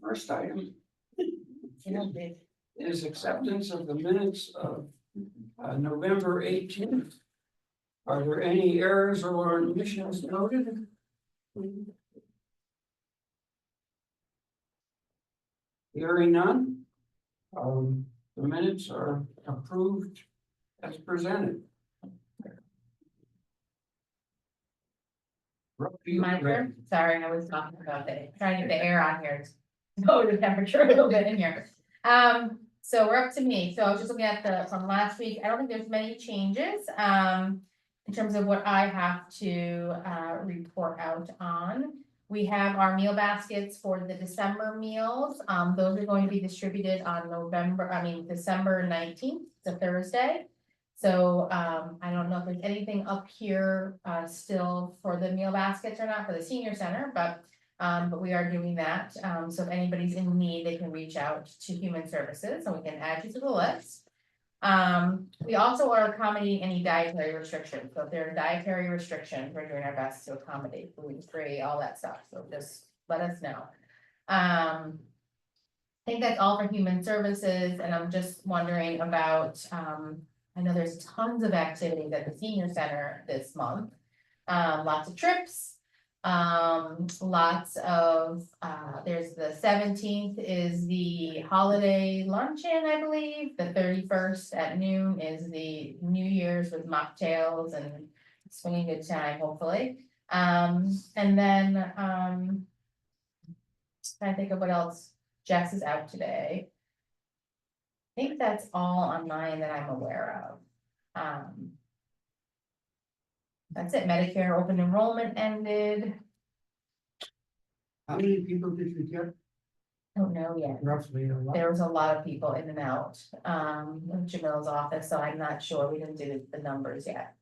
First item is acceptance of the minutes of November 18th. Are there any errors or omissions noted? Hearing none. The minutes are approved as presented. My turn, sorry, I was talking about it, trying to get the air on here. Lower the temperature a little bit in here. So we're up to me, so I was just looking at from last week, I don't think there's many changes, in terms of what I have to, report out on. We have our meal baskets for the December meals, those are going to be distributed on December 19th, it's a Thursday. So, I don't know if there's anything up here, still for the meal baskets or not for the senior center, but we are doing that. So if anybody's in need, they can reach out to Human Services and we can add you to the list. We also are accommodating any dietary restrictions. So if there are dietary restrictions, we're doing our best to accommodate gluten-free, all that stuff. So just let us know. I think that's all for Human Services, and I'm just wondering about, I know there's tons of activities at the senior center this month. Lots of trips, lots of, there's the 17th is the holiday luncheon, I believe. The 31st at noon is the New Year's with mocktails and swinging good time, hopefully. And then, trying to think of what else. Jess is out today. I think that's all on mine that I'm aware of. That's it. Medicare open enrollment ended. How many people did you get? Don't know yet. Roughly a lot. There was a lot of people in and out, of Jamil's office, so I'm not sure. We didn't do the numbers yet.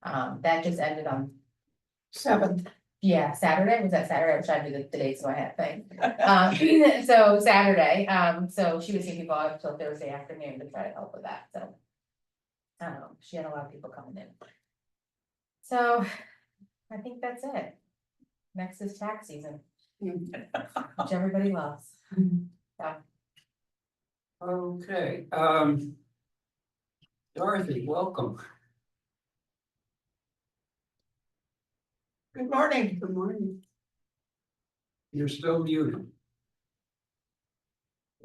That just ended on 7th. yeah, Saturday. Was that Saturday? I was trying to do the dates in my head thing. So Saturday, so she was seeing people up till Thursday afternoon to try to help with that, so. She had a lot of people coming in. So, I think that's it. Next is tax season. Which everybody loves. So, Okay, Dorothy, welcome. Good morning. Good morning. You're still muted.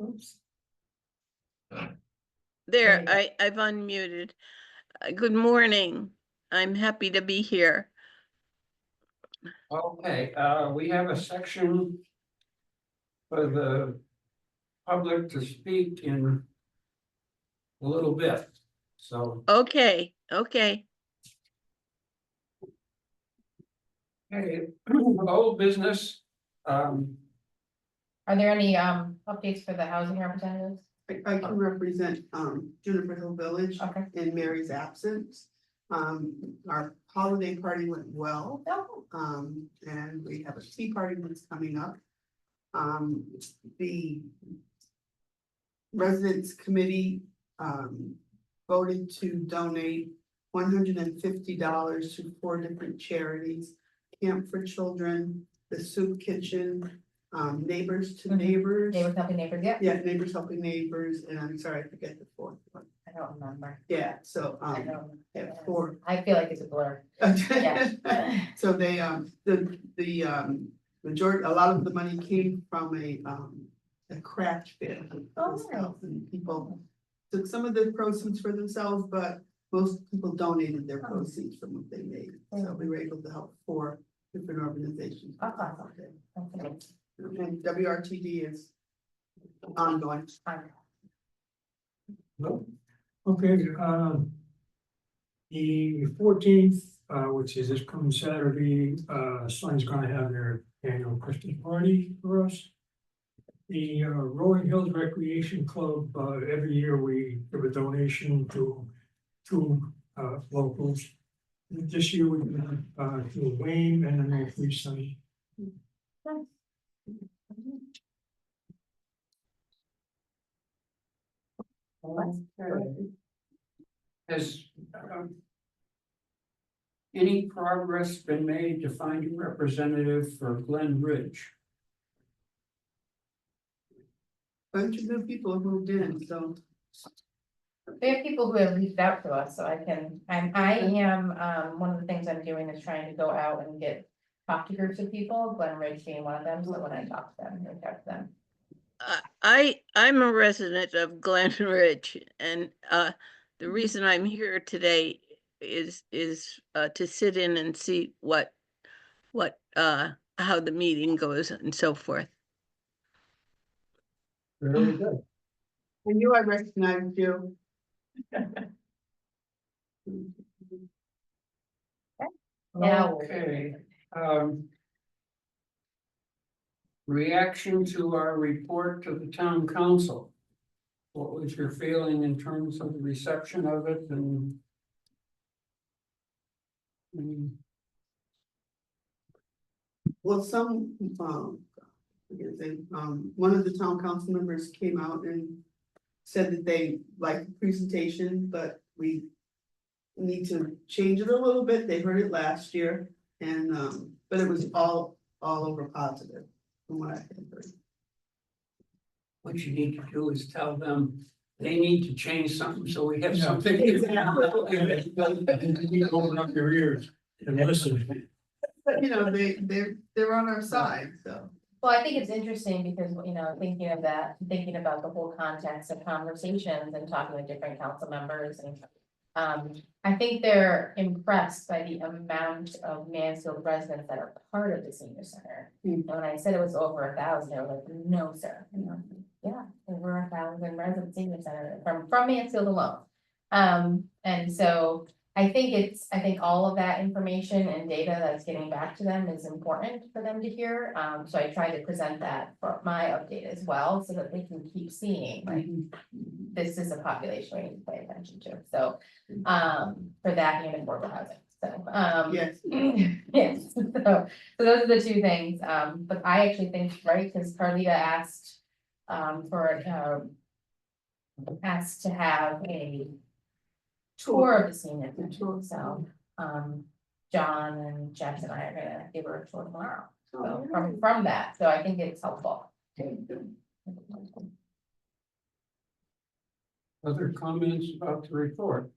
Oops. There you There, go. I've unmuted. Good morning. I'm happy to be here. Okay, we have a section for the public to speak in a little bit, so. Okay. Hey, old business, Are there any updates for the housing representatives? I can represent Juniper Hill Village Okay. in Mary's absence. Our holiday party went well, Oh, and we have a tea party that's coming up. The residents committee voted to donate $150 to 4 different charities. Camp for Children, the Soup Kitchen, Neighbors to Mhm. Neighbors. Neighbors helping neighbors, yeah, Yeah, Neighbors Helping Neighbors, and I'm sorry, I forget the fourth one. I don't remember. Yeah, so, I don't. yeah, 4. I feel like it's a blur. Yeah. So they, the majority, a lot of the money came from a craft fair. Oh, nice. And people took some of the proceeds for themselves, but most people donated their proceeds from what they made. So we were able to help 4 different organizations. Oh, awesome. Okay. And WRTD is ongoing. Fine. Okay, the 14th, which is this coming Saturday, Sun's gonna have their annual Christmas party for us. The Rolling Hills Recreation Club, every year we give a donation to 2 locals. This year we went to Wayne and then Free Sunny. has any progress been made to find a representative for Glen Ridge? Bunch of new people have moved in, so. We have people who have reached out to us, so I am, one of the things I'm doing is trying to go out and talk to groups of people, Glen Ridge being one of them, so when I talk to them, reach out to them. I'm a resident of Glen Ridge, and the reason I'm here today is to sit in and see how the meeting goes and so forth. Very good. I knew I recognized you. Now- Okay, reaction to our report to the town council. What was your feeling in terms of the reception of it and? Well, one of the town council members came out and said that they liked the presentation, but we need to change it a little bit. They heard it last year and, but it was all over positive from what I had heard. What you need to do is tell them they need to change something, so we have Yeah. something. You open up your ears and listen. But you know, they're on our side, so. Well, I think it's interesting because, thinking about the whole context of conversations and talking with different council members and. I think they're impressed by the amount of Mansfield residents that are part of the senior center. And when I said it was over 1,000, they were like, no, sir. And I'm like, yeah, over 1,000 residents senior center from Mansfield alone. And so I think all of that information and data that's getting back to them is important for them to hear. So I try to present that for my update as well, so that they can keep seeing, like, this is a population we need to pay attention to. So, for that and affordable housing, so, Yes. yes, so those are the two things, but I actually think, right, because Carlita asked, asked to have a tour of the senior center, so, John and Jeff and I are gonna give her a tour tomorrow. So from that, so I think it's helpful. Other comments about the report?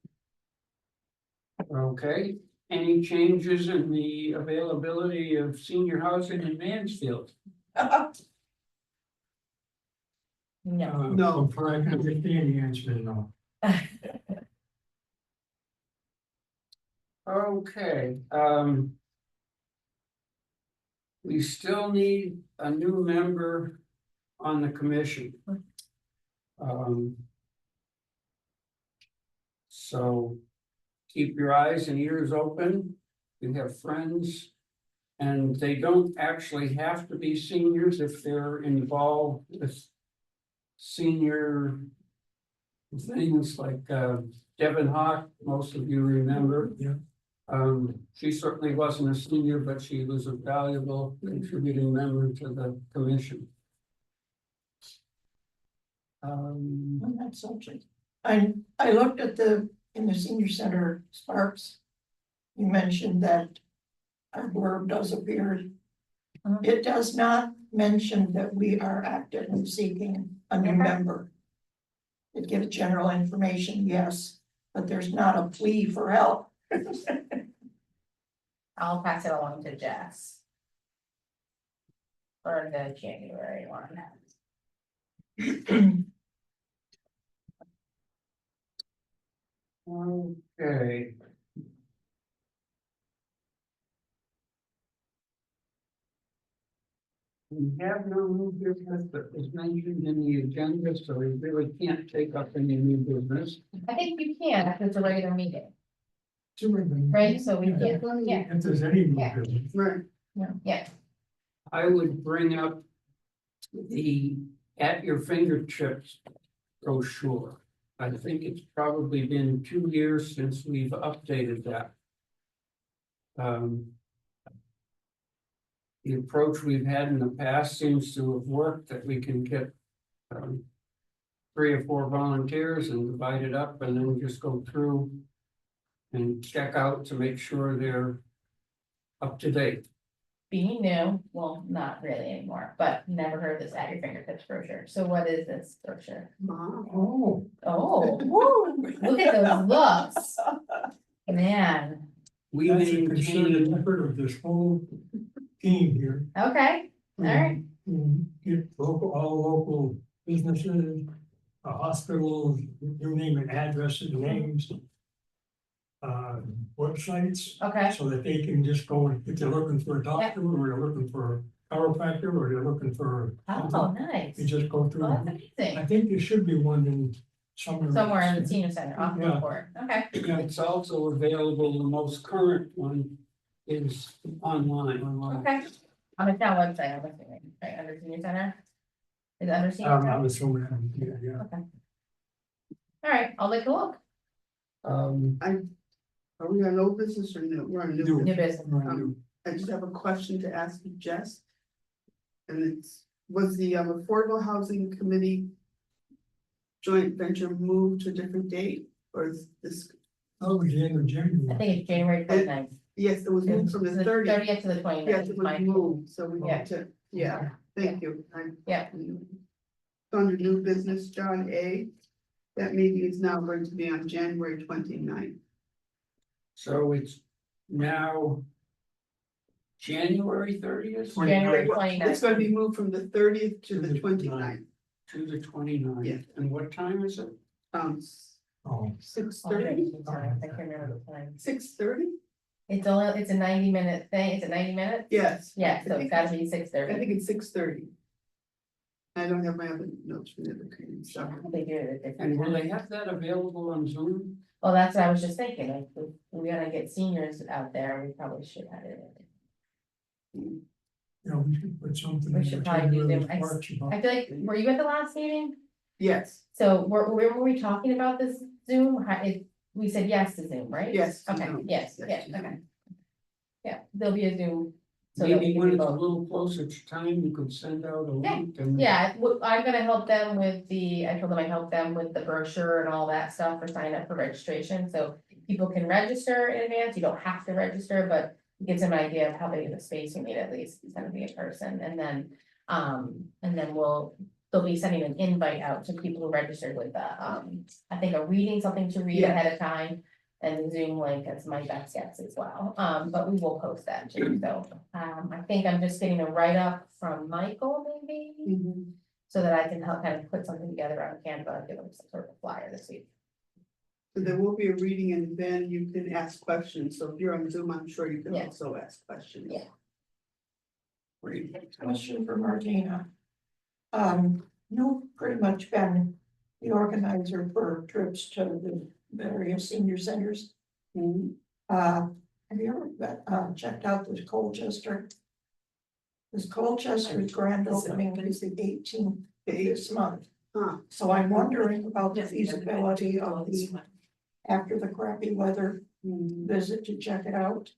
Okay, any changes in the availability of senior housing in Mansfield? No, No. For I can understand the answer is no. Okay, we still need a new member on the commission. So keep your eyes and ears open. You have friends. And they don't actually have to be seniors if they're involved with senior things like Devin Hawk, most of you remember. Yeah. She certainly wasn't a senior, but she was a valuable contributing member to the commission. On that subject. I looked at in the senior center Sparks. You mentioned that our blurb does appear. It does not mention that we are actively seeking a new member. It gives general information, yes, but there's not a plea for help. I'll pass it along to Jess. For the January one. Okay. We have no new business that was mentioned in the agenda, so we really can't take up any new business. I think you can, if it's a regular meeting, Right, right? So we can't, yeah, if there's any Yeah. movement, Right. yeah. I would bring up the at your fingertips brochure. I think it's probably been 2 years since we've updated that. The approach we've had in the past seems to have worked, that we can get 3 or 4 volunteers and divide it up and then just go through and check out to make sure they're up to date. Being new, well, not really anymore, but never heard of this at your fingertips brochure. So what is this brochure? Wow. Oh, Oh, woo, look at those looks. Man, We that's a concerted maintain, effort of this whole team here. okay, all right. Get all local businesses, hospitals, you name it, addresses, names. Websites, Okay, so that they can just go, and if they're looking for a doctor, or they're looking for a chiropractor, or they're looking for. oh, something, nice. You just go Well, through. that's I amazing. think there should be one in somewhere. Somewhere in the senior center, off the Yeah. report, okay. Yeah, it's also available, the most current one is online. Okay, on the town website, I'm assuming, right, under senior center? Is it under senior I'm center? assuming, yeah. All right, I'll take a look, Are we on old business or new? We're on new. New. new business. business. I just have a question to ask you, Jess. And it's, was the Affordable Housing Committee joint venture moved to a different date, or is this? Oh, the end of I January. think it's January 29th. Yes, it was moved from the 30th. 30th to the 29th. Yes, it was fine. moved, so we Yeah. need to, yeah, thank you. Yeah. Under new business, John A. That meeting is now going to be on January 29th. So it's now January 30th January It's 29th. gonna be moved from the 30th to the 29th. to the 29th. Yeah. And what time is it? Oh, 6:30, Sorry, I can't remember the time. 6:30? It's a 90-minute thing, it's a 90 minutes? Yes. Yeah, so it's gotta be I 6:30. think it's 6:30. I don't have my other notes from the other committee, so. They do it at different And will times. they have that available on Zoom? Well, that's what I was just thinking, like, if we gotta get seniors out there, we probably should have it. yeah, we should put something. We in should the probably do January them. March about- I feel like, were you at the last meeting? Yes, So where were we talking about this Zoom? We said yes to Zoom, right? yes. Okay, no, yes, yes, yes, no. okay. Yeah, there'll be a Zoom. So that we Maybe can when do it's a both. little closer to time, you could send out a Yeah, link and. Yeah, I'm gonna help them with I told them I'd help them with the brochure and all that stuff for sign up for registration, so people can register in advance, you don't have to register, but it gives them an idea of how big of a space you need at least, it's gonna be in person, and then they'll be sending an invite out to people who registered with I think a reading, something to read Yeah. ahead of time. And Zoom link, that's my best guess as well, but we will post that too, so, I think I'm just getting a write-up from Michael maybe. Mhm. So that I can help kind of put something together on Canva, and give them some sort of flyer this week. So there will be a reading and then you can ask questions. So if you're on Zoom, I'm sure you can Yeah. also ask questions. Yeah. Question for Martina. You've pretty much been the organizer for trips to the various senior centers. Mhm. Have you ever checked out this Colchester? This Colchester's grand opening is the 18th of this month. Huh. So I'm wondering about the feasibility of the, after the crappy weather, visit to check it out.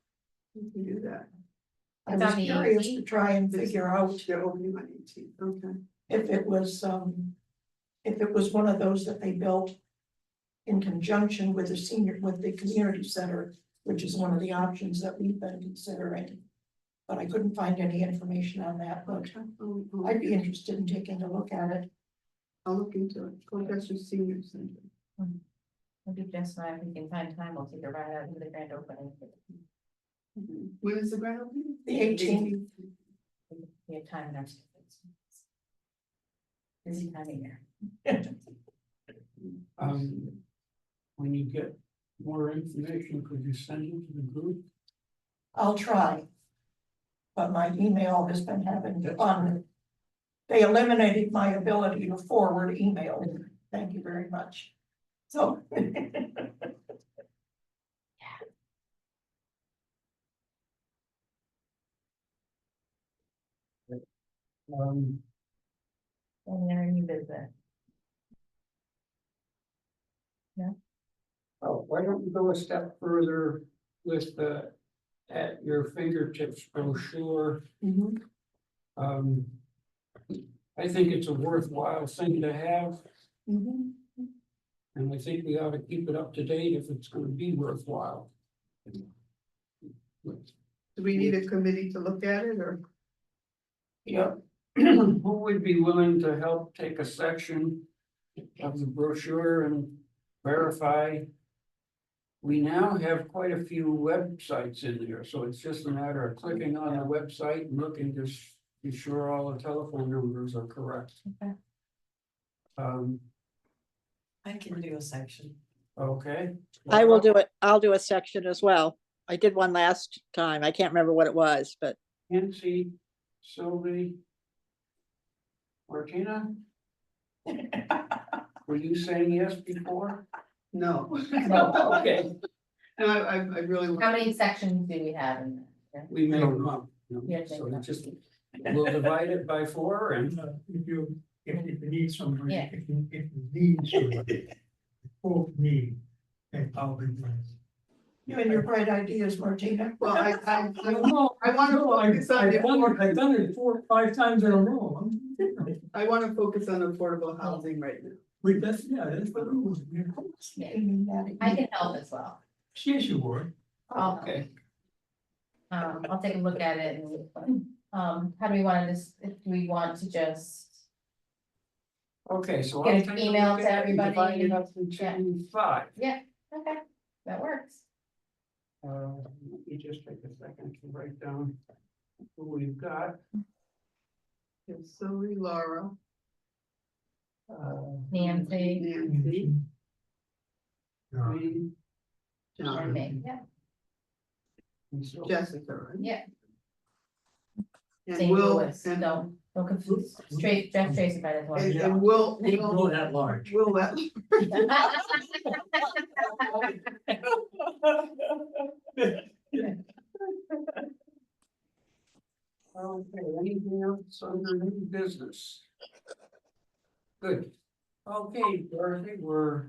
You can do that. I It's was on the curious 18th? to try and figure out They're opening on 18th, okay. if it was one of those that they built in conjunction with the community center, which is one of the options that we've been considering. But I couldn't find any information on that, but I'd be interested in taking a look at it. I'll look into it. Colchester Senior Center. I'll do just fine, if we can find time, we'll take a ride out to the grand opening. When is the grand opening? The 18th. We have time in our. Busy time of year. When you get more information, could you send it to the group? I'll try. But my email has been having fun. They eliminated my ability to forward email. Thank you very much. So. And they're new business. Oh, why don't you go a step further with the at your fingertips brochure? Mhm. I think it's a worthwhile thing to have. Mhm. And I think we ought to keep it up to date if it's gonna be worthwhile. Do we need a committee to look at it or? Yeah, Who would be willing to help take a section of the brochure and verify? We now have quite a few websites in there, so it's just a matter of clicking on the website and looking to be sure all the telephone numbers are correct. Okay. I can do a section. Okay. I will do it. I'll do a section as well. I did one last time. I can't remember what it was, but Nancy, Sylvie. Martina? Were you saying yes before? No. No, Okay. No, I really. How many sections do we have in there? We made them up, Yeah, so make them. just, we'll divide it by 4 and. If you need somebody, Yeah. if you need somebody, both need, and I'll be glad. you and your bright ideas, Martina. Well, I No, want to focus on the, I've done it 4 or 5 times in a row. I want to focus on affordable housing right now. That's what it was. I can help as well. Yes, you would. Okay. I'll take a look at it and, how do we want to just, if we want to just, Okay, so. Get I'll an take a email look to at it and divide everybody. it up into 5. okay, that works. Let me just take a second to write down who we've got. It's Sylvie, Laura, Nancy Nancy, Me, and John, me, yeah, and so- Jessica, right? yeah. And St. Will, Louis, and, don't confuse, Jeff Tracy might as well. and Will, Go that large. Will that. Okay, anything else under new business? Good. Okay, Dorothy, we're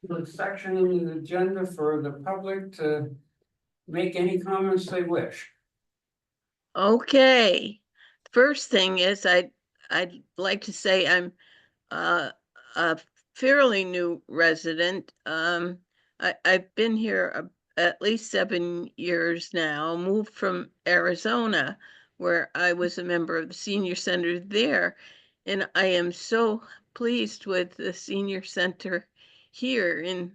the section in the agenda for the public to make any comments they wish. Okay, first thing is I'd like to say I'm a fairly new resident. I've been here at least 7 years now, moved from Arizona, where I was a member of the senior center there. And I am so pleased with the senior center here in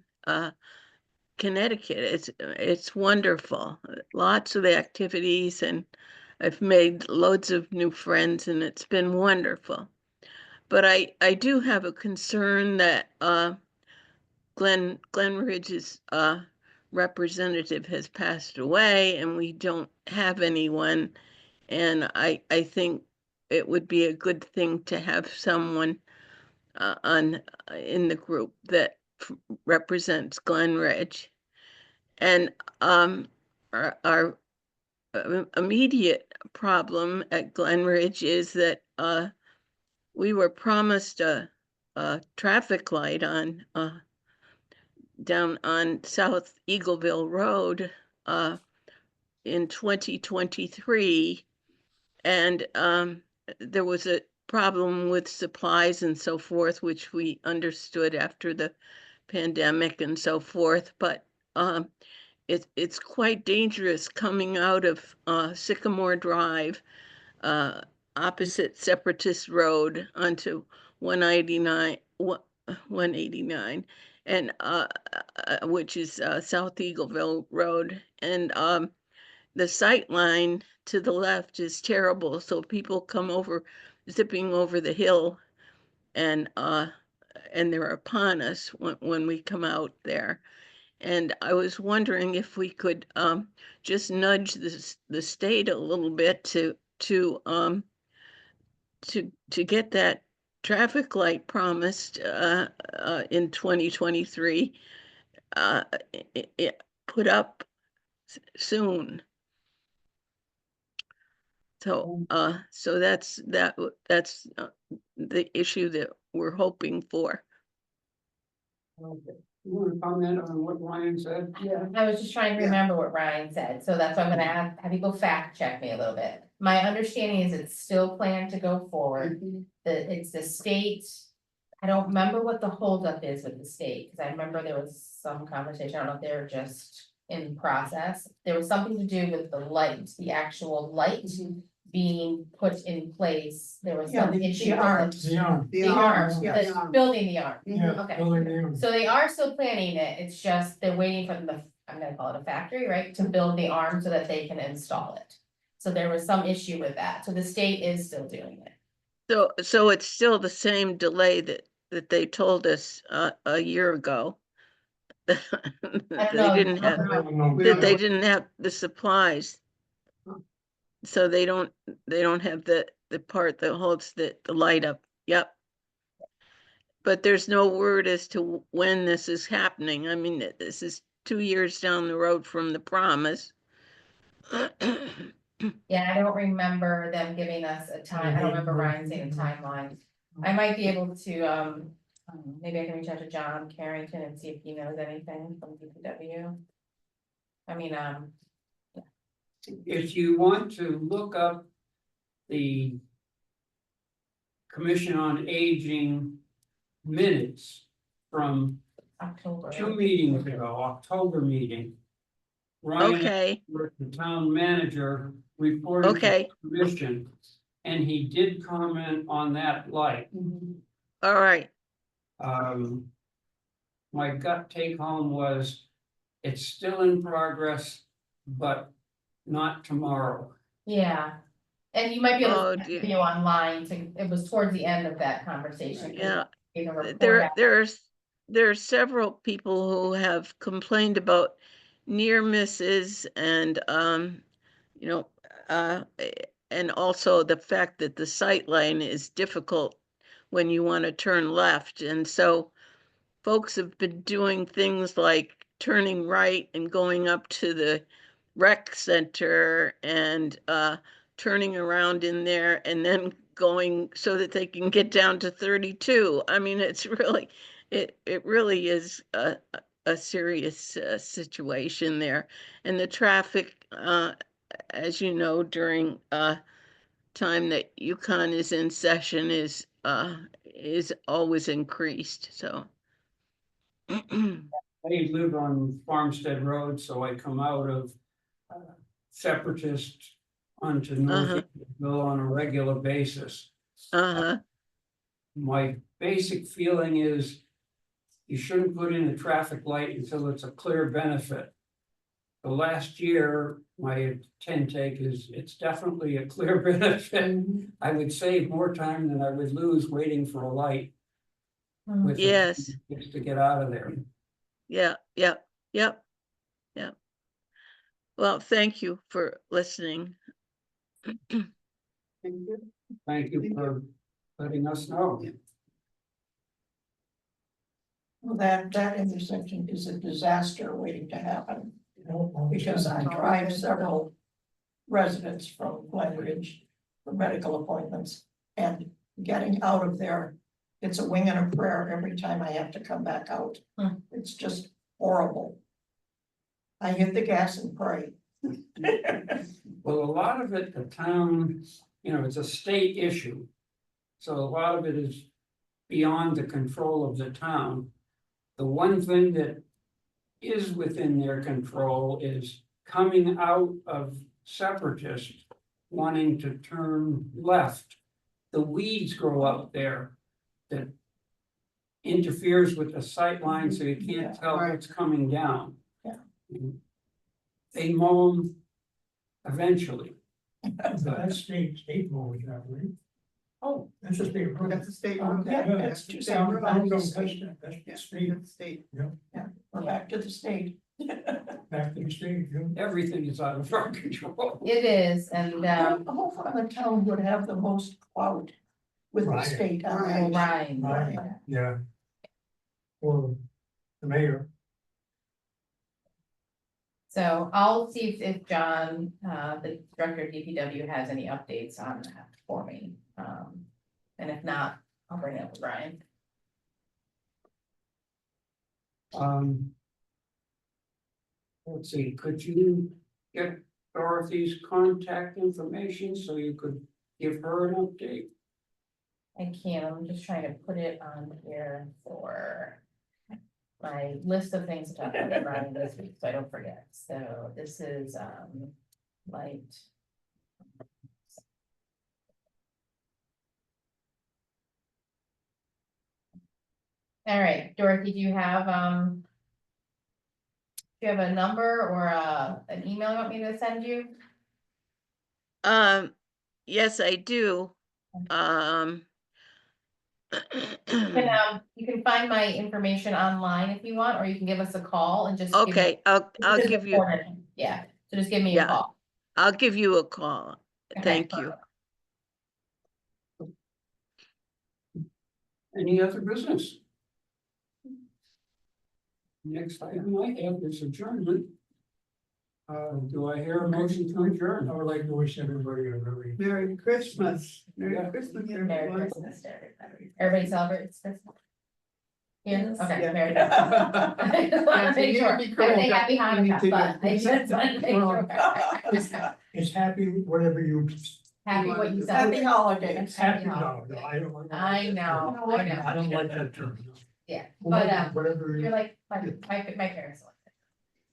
Connecticut. It's wonderful. Lots of activities, and I've made loads of new friends, and it's been wonderful. But I do have a concern that Glen Ridge's representative has passed away, and we don't have anyone. And I think it would be a good thing to have someone in the group that represents Glen Ridge. And our immediate problem at Glen Ridge is that we were promised a traffic light on down on South Eagleville Road in 2023, and there was a problem with supplies and so forth, which we understood after the pandemic and so forth. But it's quite dangerous coming out of Sycamore Drive, opposite Separatist Road onto 189, and which is South Eagleville Road, and the sight line to the left is terrible, so people come over, zipping over the hill, and they're upon us when we come out there. And I was wondering if we could just nudge the state a little bit to get that traffic light promised in 2023 put up soon. So that's the issue that we're hoping for. Okay. You want to comment on what Ryan said? Yeah, I was just trying to remember what Ryan said, so that's why I'm gonna have people fact check me a little bit. My understanding is it's still planned to go forward, that it's the state I don't remember what the holdup is with the state, because I remember there was some conversation, I don't know if they're just in process. There was something to do with the light, the actual light being put in place, there was Yeah, some the issue with arms. it. The arm, The arms, yeah, the the arm. building the arm, yeah, okay. building the arm. So they are still planning it, it's just they're waiting for the, I'm gonna call it a factory, right, to build the arm so that they can install it. So there was some issue with that, so the state is still doing it. So it's still the same delay that they told us a year ago. I They don't know. didn't have, I don't know. We that don't they know. didn't have the supplies. So they don't have the part that holds the light up. Yep. But there's no word as to when this is happening. I mean, this is 2 years down the road from the promise. Yeah, I don't remember them giving us a time, I don't remember Ryan saying a timeline. I might be able to, maybe I can reach out to John Carrington and see if he knows anything from DPW. I mean, If you want to look up the Commission on Aging minutes from October. 2 meetings ago, October meeting. Ryan, Okay, the town manager, reported to okay, the commission, and he did comment on that light. all right. My gut take home was, it's still in progress, but not tomorrow. Yeah, and you might be able Oh, to dear. video online to, it was towards the end of that conversation. 'cause Yeah, they gave a report there out. are several people who have complained about near misses and you know, and also the fact that the sight line is difficult when you want to turn left. And so folks have been doing things like turning right and going up to the rec center and turning around in there and then going so that they can get down to 32. I mean, it's really, it really is a serious situation there. And the traffic, as you know, during time that Yukon is in session is always increased, so. I live on Farmstead Road, so I come out of Separatist onto Uh-huh. Northville on a regular basis. Uh-huh, My basic feeling is you shouldn't put in a traffic light until it's a clear benefit. The last year, my take is it's definitely a clear benefit. I would save more time than I would lose waiting for a light. With the yes, just to get out of there. yeah, yep. Well, thank you for listening. Thank you. Thank you for letting us know. Well, that intersection is a disaster waiting to happen, because I drive several residents from Glen Ridge for medical appointments, and getting out of there, it's a wing and a prayer every time I have to come back out. It's just horrible. I hit the gas and pray. Well, a lot of it, the town, it's a state issue. So a lot of it is beyond the control of the town. The one thing that is within their control is coming out of Separatist, wanting to turn left. The weeds grow up there that interferes with the sight line, so you can't tell what's coming down. Yeah. They mow them eventually. That's state mowing that, right? Oh, That's a state road. That's a state Oh, road. yeah, that's the two state sound road. Don't roads. touch that, that's Yeah, the state, that's the state. we're back to the state. back to the state, yeah. Everything is out of our control. It is, and, Who from the town would have the most clout with the Ryan. state on that Ryan. issue? Ryan, Yeah. Or the mayor. so I'll see if John, the director of DPW has any updates on that for me. And if not, I'll bring it up with Ryan. Let's see, could you get Dorothy's contact information so you could give her an update? I can, I'm just trying to put it on here for my list of things to talk about around this week, so I don't forget. So this is, light. All right, Dorothy, do you have a number or an email you want me to send you? Yes, I do. You can find my information online if you want, or you can give us a call and just. give me- Okay, I'll this is give you, important. Yeah, so just give me a Yeah. call. I'll give you a call. Okay. Thank you. Any other business? Next item I have is adjournment. Do I hear a motion to I adjourn? would like to wish everybody a very Merry Christmas. Yeah. Merry Christmas, Merry everyone. Christmas to everybody. Everybody celebrates Christmas? Yeah, Yes. okay, Yeah. very good. I just wanted to make you sure. can be I say cool. happy You need Hanukkah, to but I do- just wanted to make sure. It's happy, whatever you. Happy what you Happy celebrate. holidays. Happy, Happy no, I don't. like that. I know, I know. I don't like that term. no. Yeah, Whatever- but, Whatever. you're you- like, my parents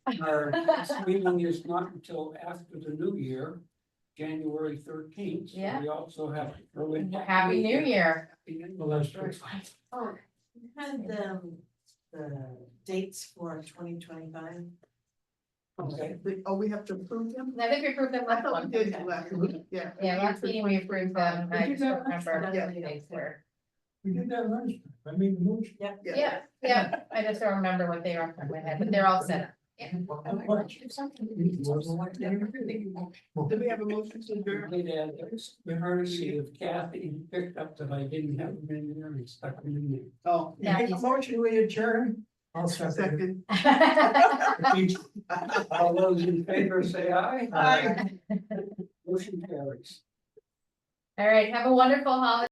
like Our next meeting is not until after the new year, January 13th. So Yeah. we also have to throw in. it. Happy New Year. Well, that's true. Oh, you had the dates for 2025. Okay. We have to approve them? I think we approved them I last thought one. we did last week, yeah. Yeah, last meeting we approved them, I We did just don't that last remember time. what the dates were. We did that last time. I made the motion. Yeah, I just don't remember what they were off the top of my head, but they're all set up. Yeah. Do we have a motion to adjourn? Did add this, the courtesy of Kathy picked up that I didn't have them in there and stuck them in there. Oh, Yeah. Make a motion, we adjourn. I'll second second. All those in favor say aye. Aye. Motion carries. All right, have a wonderful holiday.